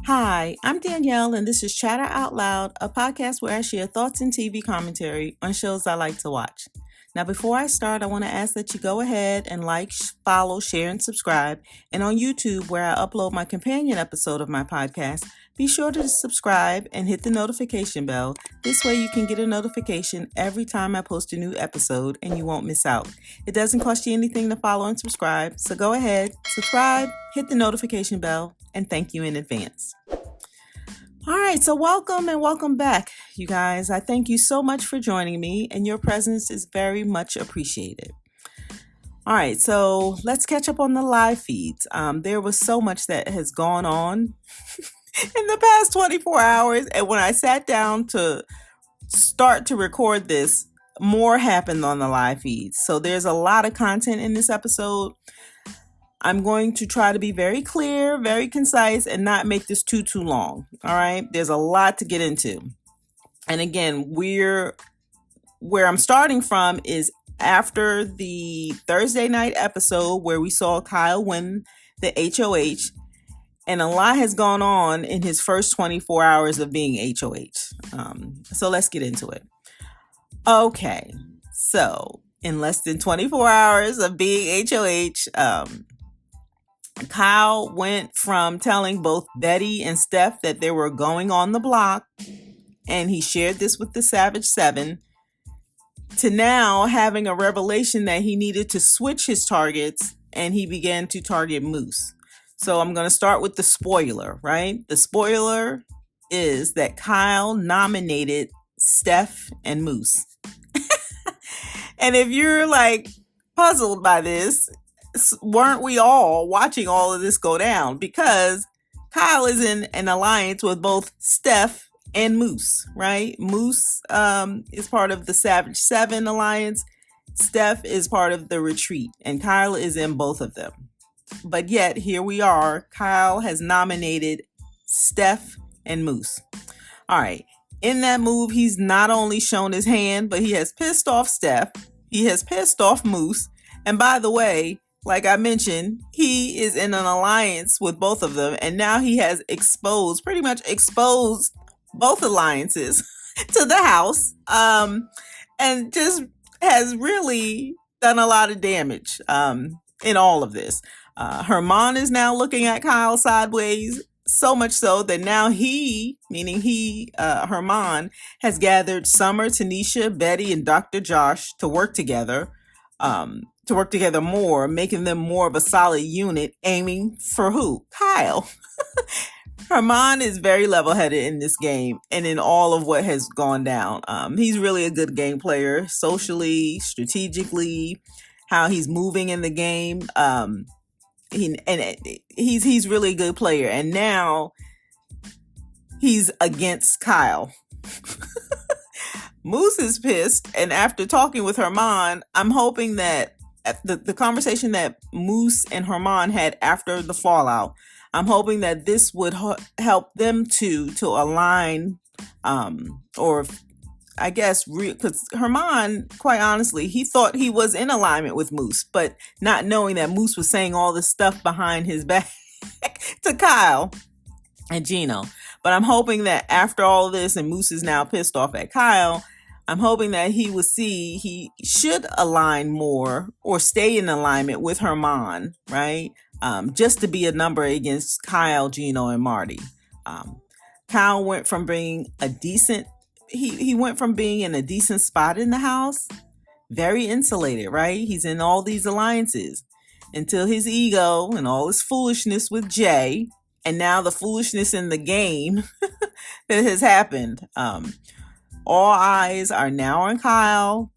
Hi, I'm Danielle, and this is Chatter Out Loud, a podcast where I share thoughts and TV commentary on shows I like to watch. Now, before I start, I want to ask that you go ahead and like, follow, share, and subscribe. And on YouTube, where I upload my companion episode of my podcast, be sure to subscribe and hit the notification bell. This way you can get a notification every time I post a new episode and you won't miss out. It doesn't cost you anything to follow and subscribe, so go ahead, subscribe, hit the notification bell, and thank you in advance. All right, so welcome and welcome back, you guys. I thank you so much for joining me, and your presence is very much appreciated. All right, so let's catch up on the live feeds. There was so much that has gone on in the past 24 hours, and when I sat down to start to record this, more happened on the live feeds. So there's a lot of content in this episode. I'm going to try to be very clear, very concise, and not make this too long. All right. There's a lot to get into. And again, where I'm starting from is after the Thursday night episode where we saw Kyle win the HOH, and a lot has gone on in his first 24 hours of being HOH. So let's get into it. Okay. So in less than 24 hours of being HOH, Kyle went from telling both Betty and Steph that they were going on the block, and he shared this with the Savage Seven, to now having a revelation that he needed to switch his targets, and he began to target Moose. So I'm going to start with the spoiler, right? The spoiler is that Kyle nominated Steph and Moose. And if you're like puzzled by this, weren't we all watching all of this go down? Because Kyle is in an alliance with both Steph and Moose, right? Moose is part of the Savage Seven alliance. Steph is part of the Retreat, and Kyle is in both of them. But yet, here we are. Kyle has nominated Steph and Moose. All right. In that move, he's not only shown his hand, but he has pissed off Steph. He has pissed off Moose. And by the way, like I mentioned, he is in an alliance with both of them, and now he has pretty much exposed both alliances to the house, and just has really done a lot of damage in all of this. Herman is now looking at Kyle sideways, so much so that now Herman, has gathered Summer, Tanisha, Betty, and Dr. Josh to work together more, making them more of a solid unit, aiming for who? Kyle. Herman is very level-headed in this game and in all of what has gone down. He's really a good game player, socially, strategically, how he's moving in the game. He's really a good player, and now he's against Kyle. Moose is pissed, and after talking with Herman, I'm hoping that the conversation that Moose and Herman had after the fallout, I'm hoping that this would help them to align, or I guess, because Herman, quite honestly, he thought he was in alignment with Moose, but not knowing that Moose was saying all this stuff behind his back to Kyle and Gino. But I'm hoping that after all of this, and Moose is now pissed off at Kyle, I'm hoping that he will see he should align more or stay in alignment with Herman, right? Just to be a number against Kyle, Gino, and Marty. Kyle went from being he went from being in a decent spot in the house, very insulated, right? He's in all these alliances until his ego and all his foolishness with Jay, and now the foolishness in the game that has happened. All eyes are now on Kyle,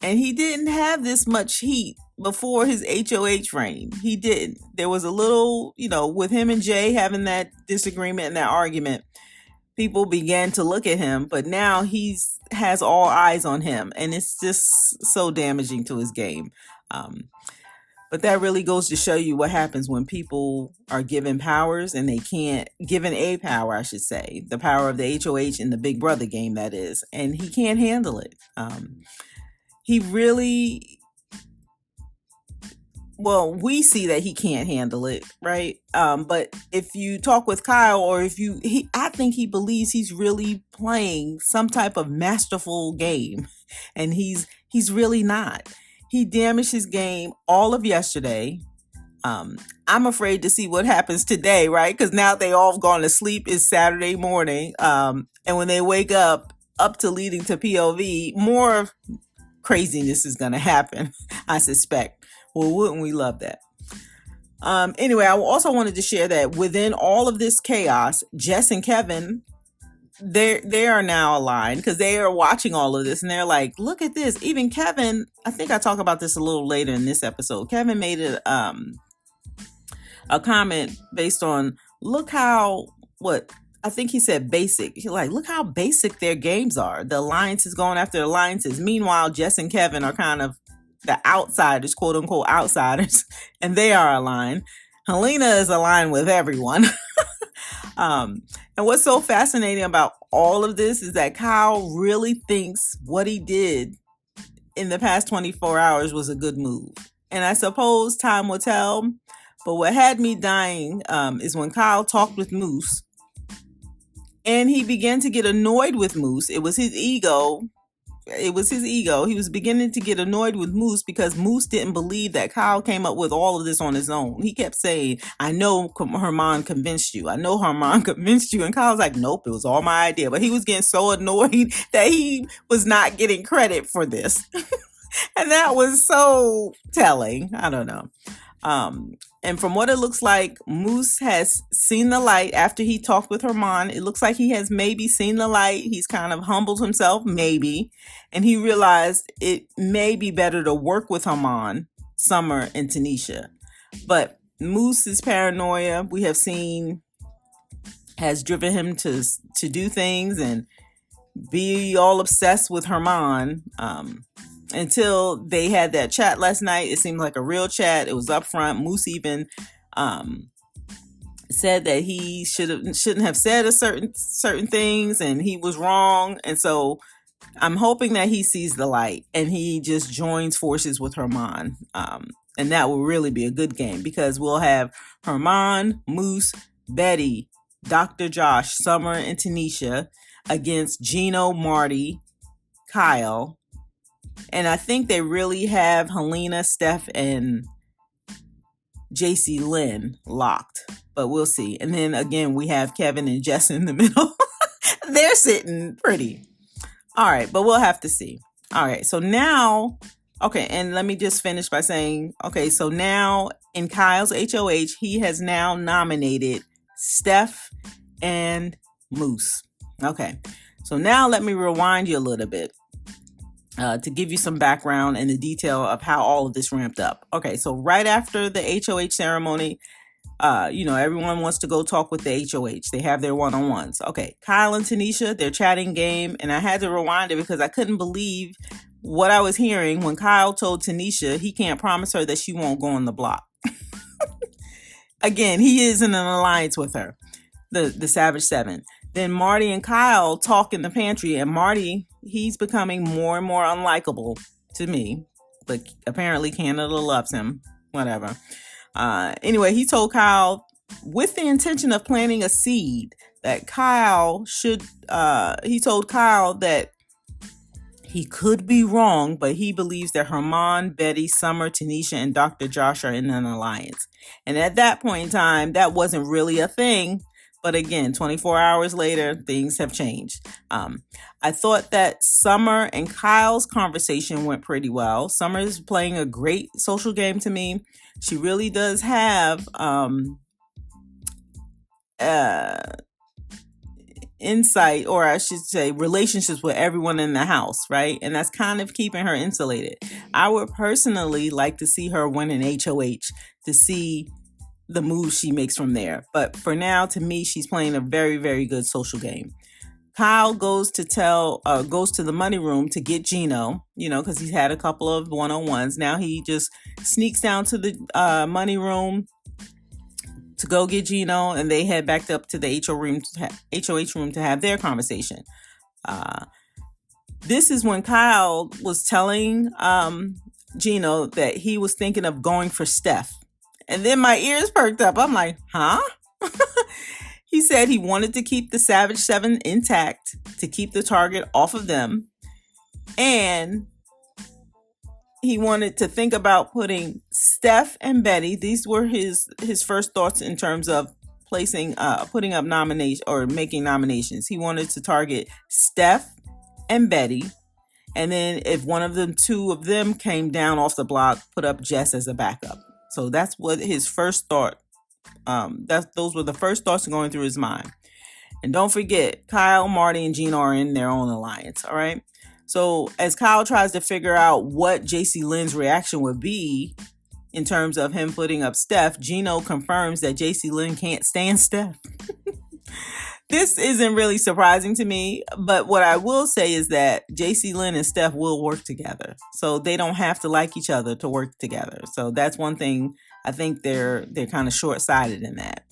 and he didn't have this much heat before his HOH reign. He didn't. There was a little, with him and Jay having that disagreement and that argument, people began to look at him, but now has all eyes on him, and it's just so damaging to his game. But that really goes to show you what happens when people are given powers and they can't, given a power, I should say, the power of the HOH in the Big Brother game, that is, and he can't handle it. He really well, we see that he can't handle it, right? But if you talk with Kyle, or I think he believes he's really playing some type of masterful game, and he's really not. He damaged his game all of yesterday. I'm afraid to see what happens today, right? Because now they all gone to sleep. It's Saturday morning, and when they wake up to leading to POV, more craziness is going to happen, I suspect. Well, wouldn't we love that? Anyway, I also wanted to share that within all of this chaos, Jess and Kevin, they are now aligned because they are watching all of this and they're like, look at this. Even Kevin, I think I talk about this a little later in this episode. Kevin made a comment based on, look how, what I think he said basic. He's like, look how basic their games are. The alliance is going after alliances. Meanwhile, Jess and Kevin are kind of the outsiders, quote unquote outsiders, and they are aligned. Helena is aligned with everyone. And what's so fascinating about all of this is that Kyle really thinks what he did in the past 24 hours was a good move. And I suppose time will tell. But what had me dying is when Kyle talked with Moose and he began to get annoyed with Moose. It was his ego. He was beginning to get annoyed with Moose because Moose didn't believe that Kyle came up with all of this on his own. He kept saying, I know Herman convinced you. I know Herman convinced you. And Kyle's like, nope, it was all my idea. But he was getting so annoyed that he was not getting credit for this. And that was so telling. I don't know. And from what it looks like, Moose has seen the light after he talked with Herman. It looks like he has maybe seen the light. He's kind of humbled himself, maybe. And he realized it may be better to work with Herman, Summer, and Tanisha. But Moose's paranoia, we have seen, has driven him to do things and be all obsessed with Herman. Until they had that chat last night. It seemed like a real chat. It was up front. Moose even said that he shouldn't have said certain things and he was wrong. And so I'm hoping that he sees the light and he just joins forces with Herman. And that will really be a good game because we'll have Herman, Moose, Betty, Dr. Josh, Summer, and Tanisha against Gino, Marty, Kyle. And I think they really have Helena, Steph, and JC Lynn locked. But we'll see. And then again, we have Kevin and Jess in the middle. They're sitting pretty. All right, but we'll have to see. All right, so now, okay, and let me just finish by saying, okay, so now in Kyle's HOH, he has now nominated Steph and Moose. Okay, so now let me rewind you a little bit. To give you some background and the detail of how all of this ramped up. Okay, so right after the HOH ceremony, everyone wants to go talk with the HOH. They have their one-on-ones. Okay, Kyle and Tanisha, they're chatting game, and I had to rewind it because I couldn't believe what I was hearing when Kyle told Tanisha he can't promise her that she won't go on the block. Again, he is in an alliance with her, the Savage Seven. Then Marty and Kyle talk in the pantry, and Marty, he's becoming more and more unlikable to me, but apparently Canada loves him, whatever. Anyway, he told Kyle, with the intention of planting a seed, that Kyle should, he told Kyle that he could be wrong, but he believes that Herman, Betty, Summer, Tanisha, and Dr. Josh are in an alliance. And at that point in time, that wasn't really a thing. But again, 24 hours later, things have changed. I thought that Summer and Kyle's conversation went pretty well. Summer is playing a great social game to me. She really does have insight, or I should say relationships with everyone in the house, right? And that's kind of keeping her insulated. I would personally like to see her win an HOH to see the moves she makes from there. But for now, to me, she's playing a very, very good social game. Kyle goes to the money room to get Gino, because he's had a couple of one-on-ones. Now he just sneaks down to the money room to go get Gino, and they head back up to the HOH room to have their conversation. This is when Kyle was telling Gino that he was thinking of going for Steph. And then my ears perked up. I'm like, huh? He said he wanted to keep the Savage 7 intact, to keep the target off of them. And he wanted to think about putting Steph and Betty. These were his first thoughts in terms of putting up nomination or making nominations. He wanted to target Steph and Betty. And then if one of them, two of them came down off the block, put up Jess as a backup. So that's what his first thought. Those were the first thoughts going through his mind. And don't forget, Kyle, Marty, and Gino are in their own alliance. All right. So as Kyle tries to figure out what JC Lynn's reaction would be in terms of him putting up Steph, Gino confirms that JC Lynn can't stand Steph. This isn't really surprising to me, but what I will say is that JC Lynn and Steph will work together. So they don't have to like each other to work together. So that's one thing. I think they're kind of short-sighted in that.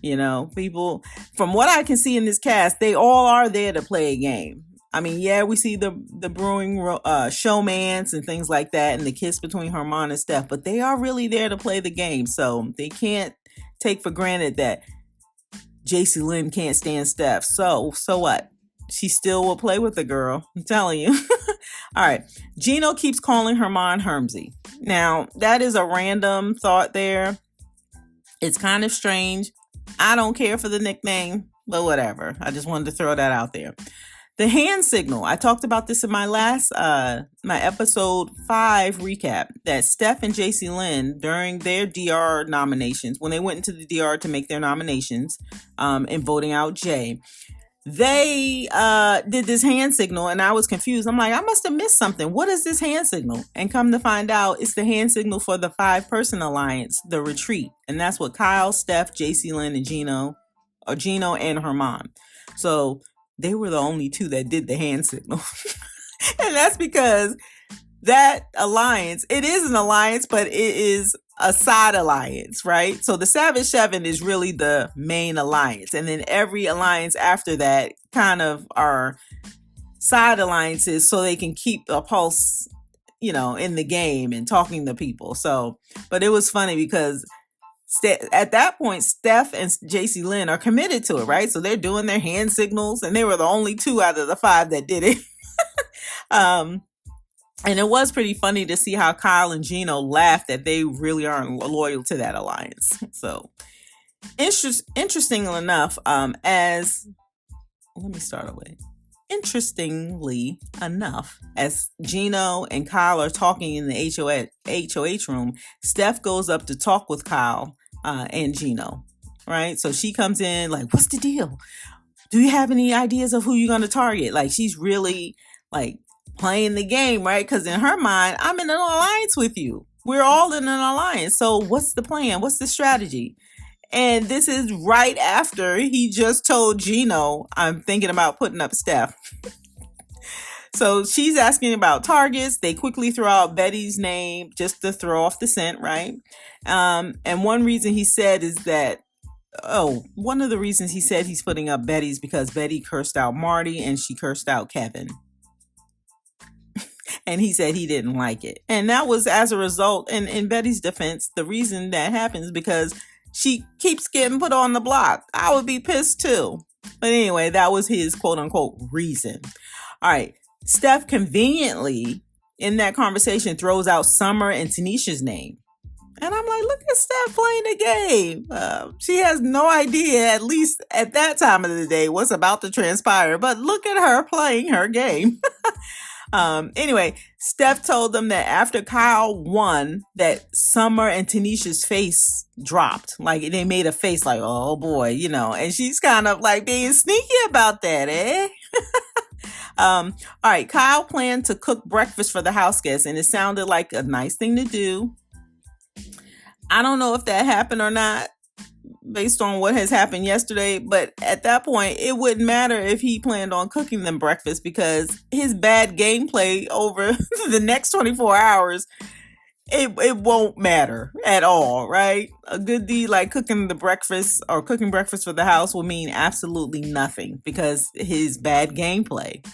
You know, people, from what I can see in this cast, they all are there to play a game. I mean, yeah, we see the brewing showmance and things like that, and the kiss between Herman and Steph, but they are really there to play the game. So they can't take for granted that JC Lynn can't stand Steph. So what? She still will play with the girl. I'm telling you. All right. Gino keeps calling Herman Hermsy. Now, that is a random thought there. It's kind of strange. I don't care for the nickname, but whatever. I just wanted to throw that out there. The hand signal. I talked about this in my last, my episode 5 recap, that Steph and JC Lynn, during their DR nominations, when they went into the DR to make their nominations, and voting out Jay, they did this hand signal, and I was confused. I'm like, I must have missed something. What is this hand signal? And come to find out, it's the hand signal for the 5-person alliance, the retreat. And that's what Kyle, Steph, JC Lynn, and Gino and Herman. So they were the only 2 that did the hand signal. And that's because that alliance, it is an alliance, but it is a side alliance, right? So the Savage 7 is really the main alliance. And then every alliance after that kind of are side alliances so they can keep a pulse, you know, in the game and talking to people. So, but it was funny because at that point, Steph and JC Lynn are committed to it, right? So they're doing their hand signals, and they were the only 2 out of the 5 that did it. And it was pretty funny to see how Kyle and Gino laughed that they really aren't loyal to that alliance. So interestingly enough, interestingly enough, as Gino and Kyle are talking in the HOH room, Steph goes up to talk with Kyle and Gino, right? So she comes in like, what's the deal? Do you have any ideas of who you're going to target? Like, she's really like playing the game, right? Because in her mind, I'm in an alliance with you. We're all in an alliance. So what's the plan? What's the strategy? And this is right after he just told Gino, I'm thinking about putting up Steph. So she's asking about targets. They quickly throw out Betty's name just to throw off the scent, right? And one reason he said is that, one of the reasons he said he's putting up Betty is because Betty cursed out Marty and she cursed out Kevin. And he said he didn't like it. And that was as a result, and in Betty's defense, the reason that happens because she keeps getting put on the block. I would be pissed too. But anyway, that was his quote unquote reason. All right. Steph conveniently in that conversation throws out Summer and Tanisha's name. And I'm like, look at Steph playing the game. She has no idea, at least at that time of the day, what's about to transpire. But look at her playing her game. Anyway, Steph told them that after Kyle won, that Summer and Tanisha's face dropped. Like, they made a face like, oh boy, you know, and she's kind of like being sneaky about that, eh? All right, Kyle planned to cook breakfast for the house guests, and it sounded like a nice thing to do. I don't know if that happened or not based on what has happened yesterday, but at that point, it wouldn't matter if he planned on cooking them breakfast because his bad gameplay over the next 24 hours, it won't matter at all, right? A good deed like cooking breakfast for the house will mean absolutely nothing because his bad gameplay.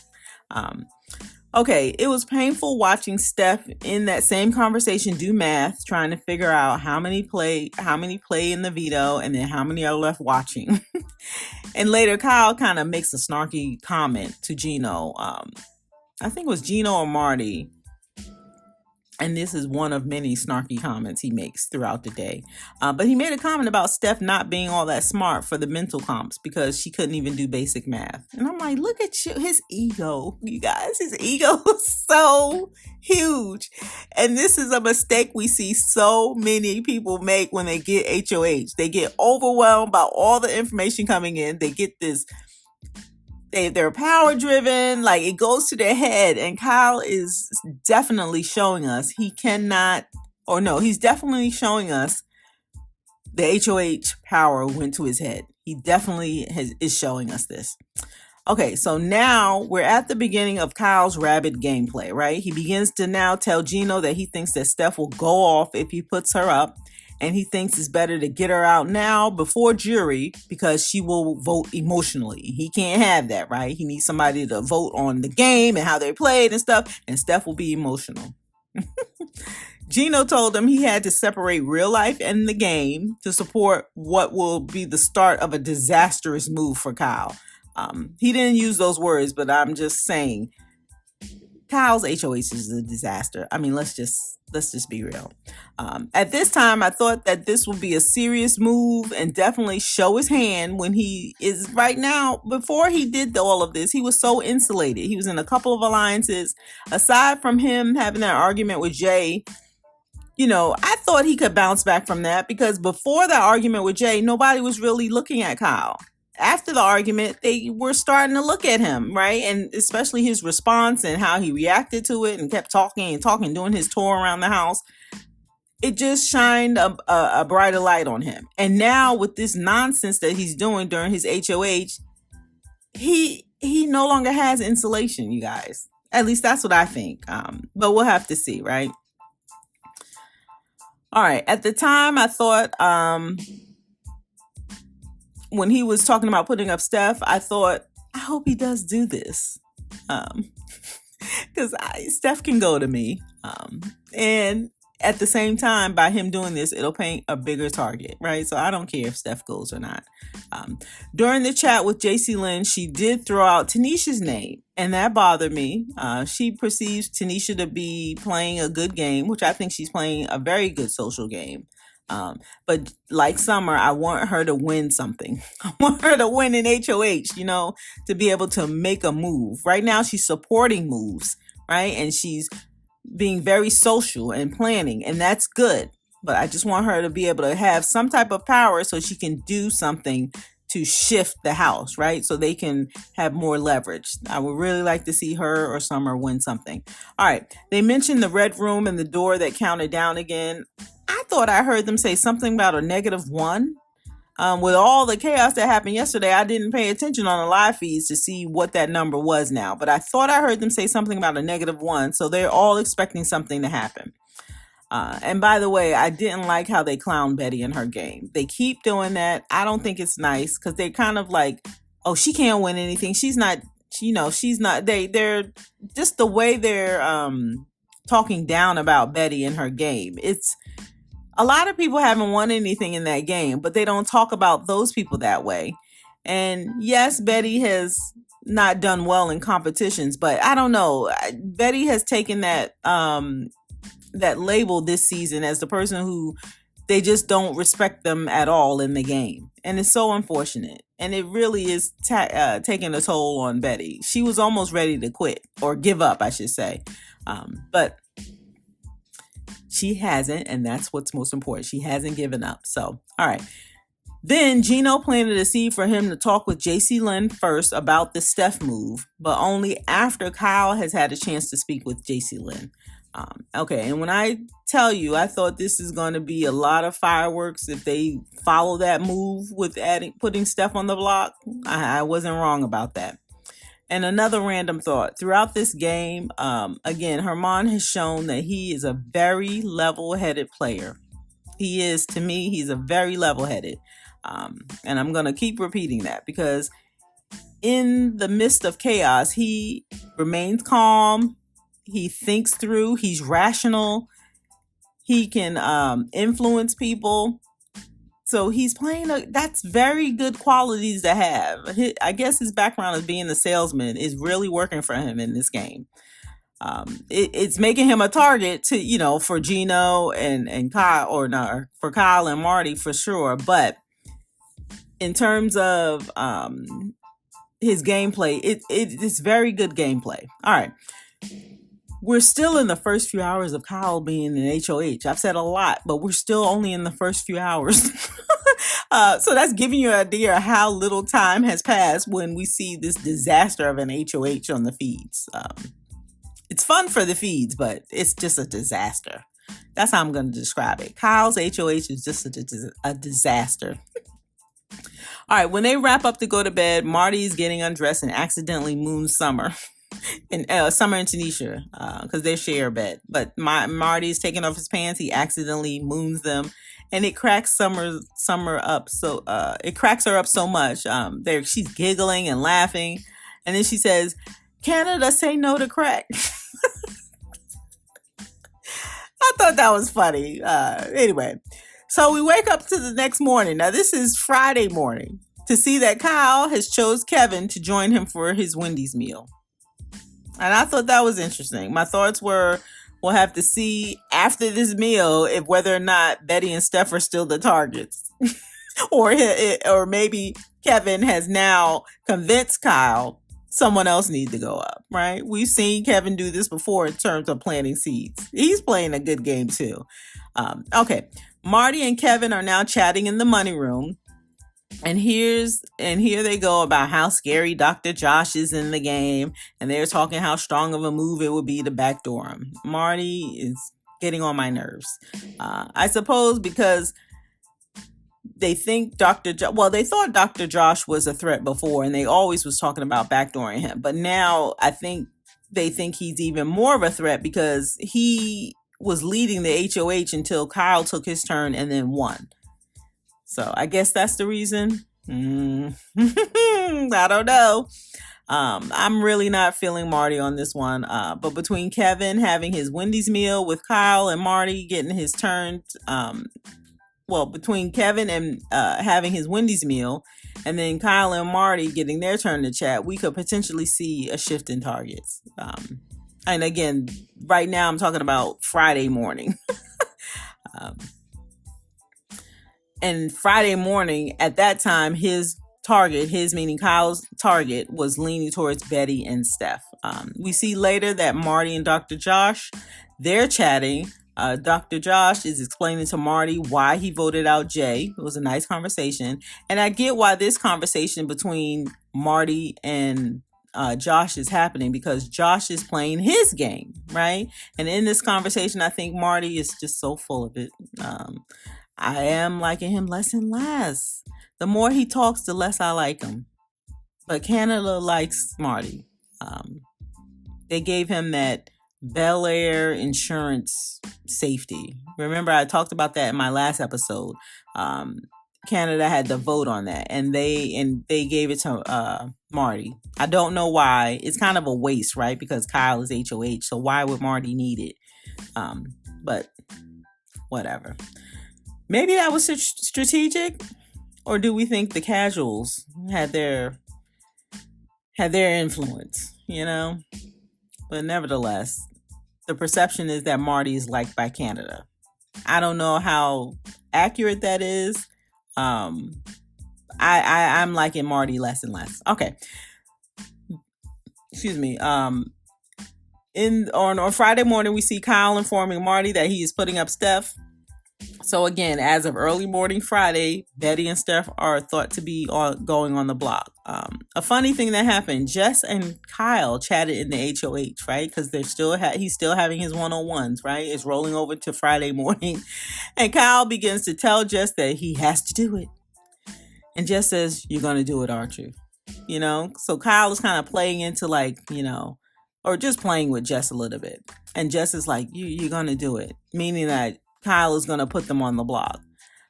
Okay, it was painful watching Steph in that same conversation do math, trying to figure out how many play in the veto, and then how many are left watching. And later, Kyle kind of makes a snarky comment to Gino. I think it was Gino or Marty. And this is one of many snarky comments he makes throughout the day. But he made a comment about Steph not being all that smart for the mental comps because she couldn't even do basic math. And I'm like, look at you, his ego, you guys. His ego is so huge. And this is a mistake we see so many people make when they get HOH. They get overwhelmed by all the information coming in. They get this... They're power driven, like it goes to their head. And Kyle is definitely showing us he's definitely showing us the HOH power went to his head. He definitely is showing us this. Okay, so now we're at the beginning of Kyle's rabid gameplay, right? He begins to now tell Gino that he thinks that Steph will go off if he puts her up. And he thinks it's better to get her out now before jury because she will vote emotionally. He can't have that, right? He needs somebody to vote on the game and how they played and stuff. And Steph will be emotional. Gino told him he had to separate real life and the game to support what will be the start of a disastrous move for Kyle. He didn't use those words, but I'm just saying Kyle's HOH is a disaster. I mean, let's just be real. At this time, I thought that this would be a serious move and definitely show his hand when he is right now. Before he did all of this, he was so insulated. He was in a couple of alliances. Aside from him having that argument with Jay, I thought he could bounce back from that because before that argument with Jay, nobody was really looking at Kyle. After the argument, they were starting to look at him, right? And especially his response and how he reacted to it and kept talking, doing his tour around the house. It just shined a brighter light on him. And now with this nonsense that he's doing during his HOH, he no longer has insulation, you guys. At least that's what I think. But we'll have to see, right? All right. At the time, I thought... when he was talking about putting up Steph, I thought, I hope he does do this. Because Steph can go to me. And at the same time, by him doing this, it'll paint a bigger target, right? So I don't care if Steph goes or not. During the chat with JC Lynn, she did throw out Tanisha's name, and that bothered me. She perceives Tanisha to be playing a good game, which I think she's playing a very good social game. But like Summer, I want her to win something. I want her to win an HOH, to be able to make a move. Right now, she's supporting moves, right? And she's being very social and planning, and that's good. But I just want her to be able to have some type of power so she can do something to shift the house, right? So they can have more leverage. I would really like to see her or Summer win something. All right. They mentioned the red room and the door that counted down again. I thought I heard them say something about a -1. With all the chaos that happened yesterday, I didn't pay attention on the live feeds to see what that number was now. But I thought I heard them say something about a -1. So they're all expecting something to happen. And by the way, I didn't like how they clown Betty in her game. They keep doing that. I don't think it's nice because they're kind of like, oh, she can't win anything. She's not, she's not, they're just the way they're talking down about Betty in her game. It's a lot of people haven't won anything in that game, but they don't talk about those people that way. And yes, Betty has not done well in competitions, but I don't know. Betty has taken that label this season as the person who they just don't respect them at all in the game. And it's so unfortunate. And it really is taking a toll on Betty. She was almost ready to quit or give up, I should say. But she hasn't, and that's what's most important. She hasn't given up. So, all right. Then Gino planted a seed for him to talk with JC Lynn first about the Steph move, but only after Kyle has had a chance to speak with JC Lynn. Okay, and when I tell you, I thought this is going to be a lot of fireworks if they follow that move with putting Steph on the block. I wasn't wrong about that. And another random thought. Throughout this game, again, Herman has shown that he is a very level-headed player. He is, to me, he's a very level-headed. And I'm going to keep repeating that because in the midst of chaos, he remains calm. He thinks through. He's rational. He can influence people. So he's playing that's very good qualities to have. I guess his background as being a salesman is really working for him in this game. It's making him a target to, for Gino and Kyle, or no, for Kyle and Marty for sure. But in terms of his gameplay, it's very good gameplay. All right. We're still in the first few hours of Kyle being in HOH. I've said a lot, but we're still only in the first few hours. So that's giving you an idea of how little time has passed when we see this disaster of an HOH on the feeds. It's fun for the feeds, but it's just a disaster. That's how I'm going to describe it. Kyle's HOH is just a disaster. All right, when they wrap up to go to bed, Marty's getting undressed and accidentally moons Summer. And Summer and Tanisha, because they share a bed. But Marty's taking off his pants. He accidentally moons them, and it cracks Summer up. So it cracks her up so much. She's giggling and laughing, and then she says, "Canada, say no to crack." I thought that was funny. Anyway, so we wake up to the next morning. Now this is Friday morning, to see that Kyle has chose Kevin to join him for his Wendy's meal. And I thought that was interesting. My thoughts were, we'll have to see after this meal if whether or not Betty and Steph are still the targets. or maybe Kevin has now convinced Kyle someone else needs to go up, right? We've seen Kevin do this before in terms of planting seeds. He's playing a good game too. Okay. Marty and Kevin are now chatting in the money room. And here they go about how scary Dr. Josh is in the game. And they're talking how strong of a move it would be to backdoor him. Marty is getting on my nerves. I suppose because they think they thought Dr. Josh was a threat before, and they always was talking about backdooring him. But now I think they think he's even more of a threat because he was leading the HOH until Kyle took his turn and then won. So I guess that's the reason. I don't know. I'm really not feeling Marty on this one. But between Kevin having his Wendy's meal with Kyle and Marty getting his turn, between Kevin and having his Wendy's meal and then Kyle and Marty getting their turn to chat, we could potentially see a shift in targets. And again, right now I'm talking about Friday morning. And Friday morning, at that time, his meaning Kyle's target, was leaning towards Betty and Steph. We see later that Marty and Dr. Josh, they're chatting. Dr. Josh is explaining to Marty why he voted out Jay. It was a nice conversation. And I get why this conversation between Marty and Josh is happening, because Josh is playing his game, right? And in this conversation, I think Marty is just so full of it. I am liking him less and less. The more he talks, the less I like him. But Canada likes Marty. They gave him that Bel Air insurance safety. Remember, I talked about that in my last episode. Canada had to vote on that, and they gave it to Marty. I don't know why. It's kind of a waste, right? Because Kyle is HOH, so why would Marty need it? But whatever. Maybe that was strategic, or do we think the casuals had their influence, But nevertheless, the perception is that Marty is liked by Canada. I don't know how accurate that is. I'm liking Marty less and less. Okay. Excuse me. On Friday morning, we see Kyle informing Marty that he is putting up Steph. So again, as of early morning Friday, Betty and Steph are thought to be going on the block. A funny thing that happened, Jess and Kyle chatted in the HOH, right? Because he's still having his one-on-ones, right? It's rolling over to Friday morning. And Kyle begins to tell Jess that he has to do it. And Jess says, "You're going to do it, aren't you?" So Kyle is kind of playing into or just playing with Jess a little bit. And Jess is like, you're going to do it. Meaning that Kyle is going to put them on the block.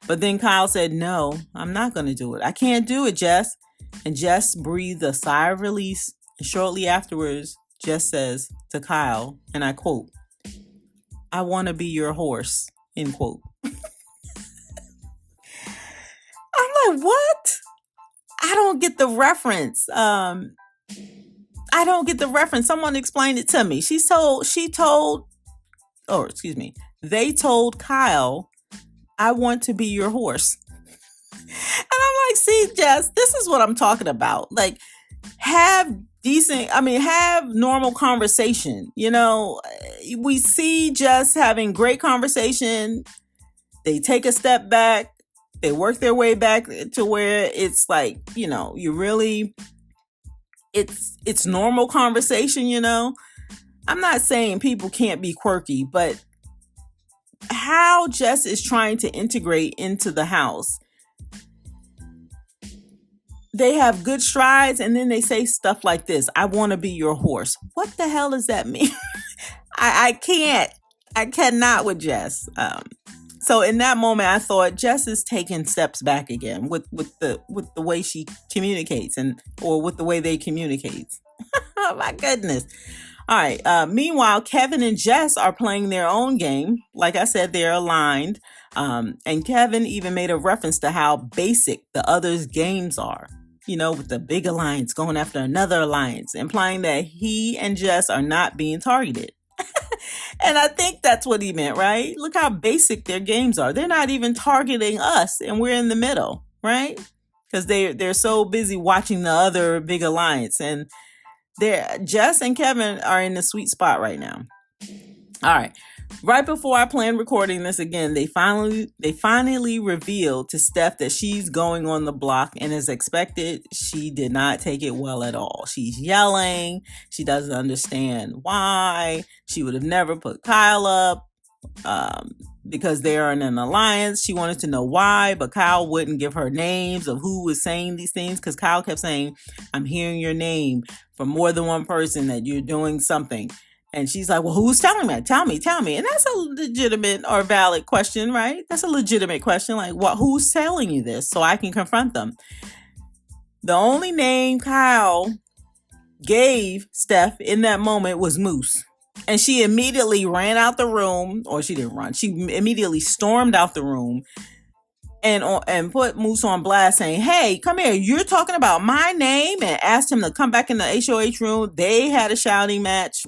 But then Kyle said, "No, I'm not going to do it. I can't do it, Jess." And Jess breathed a sigh of release. And shortly afterwards, Jess says to Kyle, and I quote, "I want to be your horse," end quote. I'm like, what? I don't get the reference. I don't get the reference. Someone explained it to me. They told Kyle, "I want to be your horse." And I'm like, see, Jess, this is what I'm talking about. Like, have normal conversation. We see Jess having great conversation. They take a step back. They work their way back to where it's like, it's normal conversation, I'm not saying people can't be quirky, but how Jess is trying to integrate into the house. They have good strides, and then they say stuff like this: "I want to be your horse." What the hell does that mean? I cannot with Jess. So in that moment, I thought Jess is taking steps back again with the way she communicates or with the way they communicate. Oh my goodness. All right. Meanwhile, Kevin and Jess are playing their own game. Like I said, they're aligned. And Kevin even made a reference to how basic the others' games are. With the big alliance going after another alliance, implying that he and Jess are not being targeted. And I think that's what he meant, right? Look how basic their games are. They're not even targeting us, and we're in the middle, right? Because they're so busy watching the other big alliance, and Jess and Kevin are in the sweet spot right now. All right. Right before I planned recording this again, they finally revealed to Steph that she's going on the block, and as expected, she did not take it well at all. She's yelling. She doesn't understand why. She would have never put Kyle up because they are in an alliance. She wanted to know why, but Kyle wouldn't give her names of who was saying these things, because Kyle kept saying, "I'm hearing your name from more than one person that you're doing something." And she's like, "Well, who's telling me? Tell me. And that's a legitimate or valid question, right? That's a legitimate question. Like, who's telling you this so I can confront them? The only name Kyle gave Steph in that moment was Moose. And she immediately ran out the room, or she didn't run. She immediately stormed out the room and put Moose on blast, saying, "Hey, come here. You're talking about my name," and asked him to come back in the HOH room. They had a shouting match.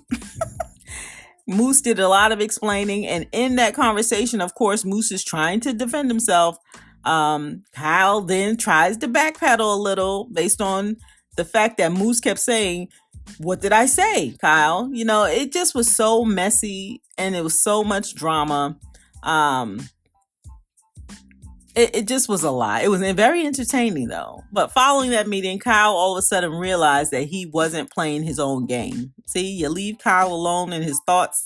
Moose did a lot of explaining, and in that conversation, of course, Moose is trying to defend himself. Kyle then tries to backpedal a little based on the fact that Moose kept saying, "What did I say, Kyle?" It just was so messy, and it was so much drama. It just was a lot. It was very entertaining, though. But following that meeting, Kyle all of a sudden realized that he wasn't playing his own game. See, you leave Kyle alone in his thoughts.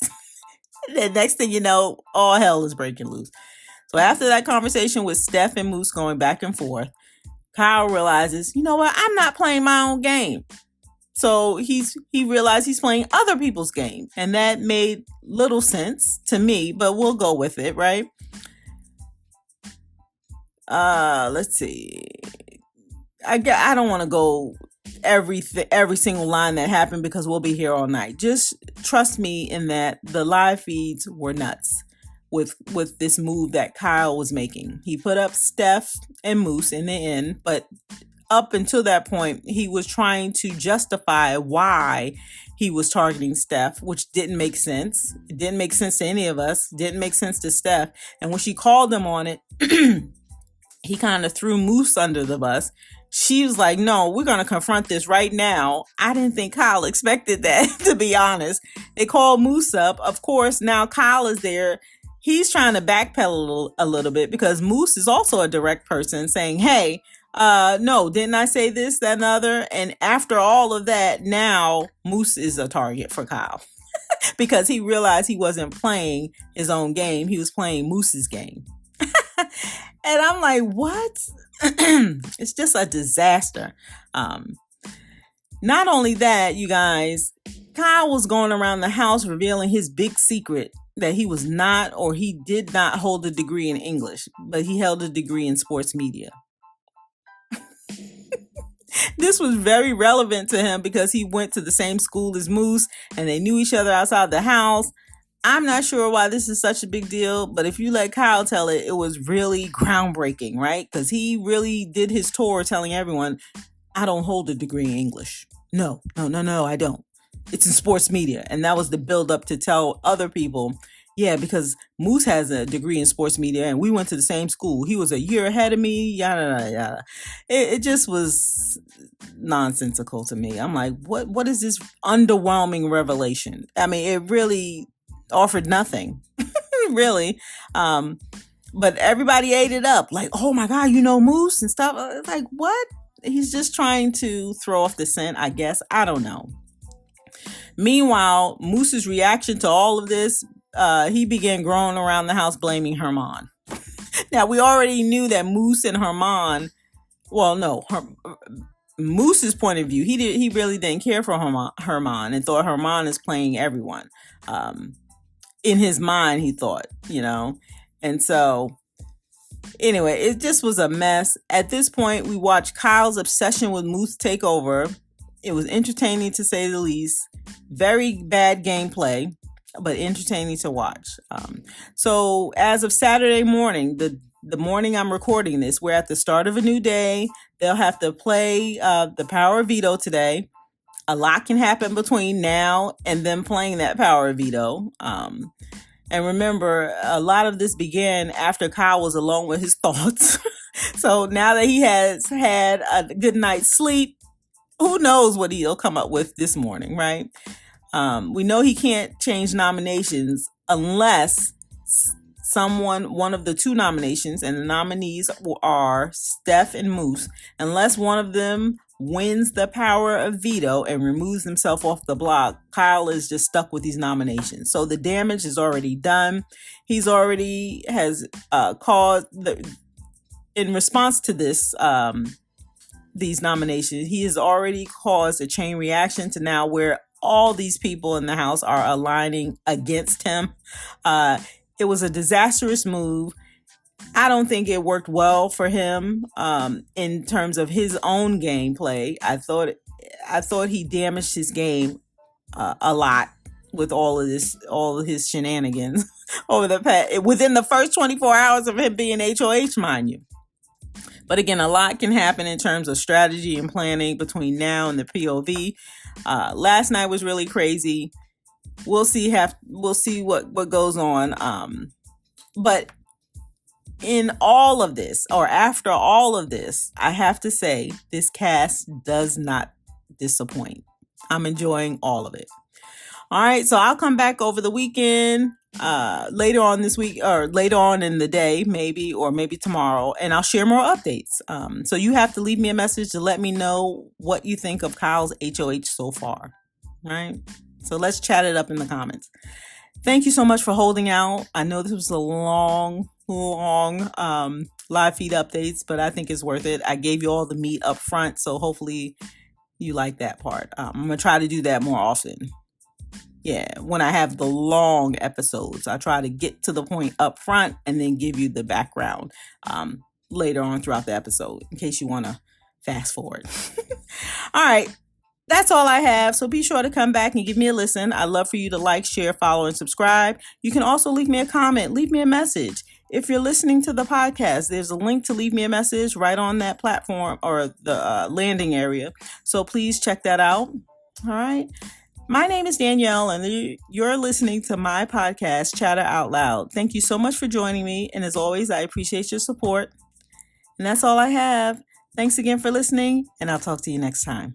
The next thing you know, all hell is breaking loose. So after that conversation with Steph and Moose going back and forth, Kyle realizes, you know what? I'm not playing my own game. So he realized he's playing other people's game. And that made little sense to me, but we'll go with it, right? Let's see. I don't want to go every single line that happened because we'll be here all night. Just trust me in that the live feeds were nuts with this move that Kyle was making. He put up Steph and Moose in the end, but up until that point, he was trying to justify why he was targeting Steph, which didn't make sense. It didn't make sense to any of us. Didn't make sense to Steph. And when she called him on it, he kind of threw Moose under the bus. She was like, "No, we're going to confront this right now." I didn't think Kyle expected that, to be honest. They called Moose up. Of course, now Kyle is there. He's trying to backpedal a little bit because Moose is also a direct person saying, "Hey, no, didn't I say this, that, and the other?" And after all of that, now Moose is a target for Kyle because he realized he wasn't playing his own game. He was playing Moose's game. And I'm like, what? It's just a disaster. Not only that, you guys, Kyle was going around the house revealing his big secret that he was not, or he did not hold a degree in English, but he held a degree in sports media. This was very relevant to him because he went to the same school as Moose and they knew each other outside the house. I'm not sure why this is such a big deal, but if you let Kyle tell it, it was really groundbreaking, right? Because he really did his tour telling everyone, I don't hold a degree in English. No, I don't. It's in sports media. And that was the build up to tell other people, yeah, because Moose has a degree in sports media and we went to the same school. He was a year ahead of me, yada, yada, yada. It just was nonsensical to me. I'm like, what is this underwhelming revelation? I mean, it really offered nothing, really. But everybody ate it up. Like, oh my God, Moose and stuff. Like, what? He's just trying to throw off the scent, I guess. I don't know. Meanwhile, Moose's reaction to all of this, he began growing around the house blaming Herman. Now, we already knew that Moose and Herman, Moose's point of view, he really didn't care for Herman and thought Herman is playing everyone. In his mind, he thought, and so anyway, it just was a mess. At this point, we watched Kyle's obsession with Moose take over. It was entertaining to say the least. Very bad gameplay, but entertaining to watch. So as of Saturday morning, the morning I'm recording this, we're at the start of a new day. They'll have to play the Power of Veto today. A lot can happen between now and them playing that Power of Veto. And remember, a lot of this began after Kyle was alone with his thoughts. So now that he has had a good night's sleep, who knows what he'll come up with this morning, right? We know he can't change nominations unless one of the two nominations, and the nominees are Steph and Moose, unless one of them wins the Power of Veto and removes himself off the block, Kyle is just stuck with these nominations. So the damage is already done. He's already has caused in response to this these nominations, he has already caused a chain reaction to now where all these people in the house are aligning against him. It was a disastrous move. I don't think it worked well for him in terms of his own gameplay. I thought he damaged his game a lot with all of his shenanigans within the first 24 hours of him being HOH, mind you. But again, a lot can happen in terms of strategy and planning between now and the POV. Last night was really crazy. We'll see what goes on. But in all of this, or after all of this, I have to say this cast does not disappoint. I'm enjoying all of it. All right, so I'll come back over the weekend, later on this week, or later on in the day, maybe tomorrow, and I'll share more updates. So you have to leave me a message to let me know what you think of Kyle's HOH so far. All right, so let's chat it up in the comments. Thank you so much for holding out. I know this was a long live feed updates, but I think it's worth it. I gave you all the meat up front, so hopefully you like that part. I'm going to try to do that more often. Yeah, when I have the long episodes, I try to get to the point up front and then give you the background later on throughout the episode in case you want to fast forward. All right. That's all I have. So be sure to come back and give me a listen. I'd love for you to like, share, follow, and subscribe. You can also leave me a comment, leave me a message. If you're listening to the podcast, there's a link to leave me a message right on that platform or the landing area. So please check that out. All right. My name is Danielle, and you're listening to my podcast, Chatter Out Loud. Thank you so much for joining me. And as always, I appreciate your support. And that's all I have. Thanks again for listening, and I'll talk to you next time.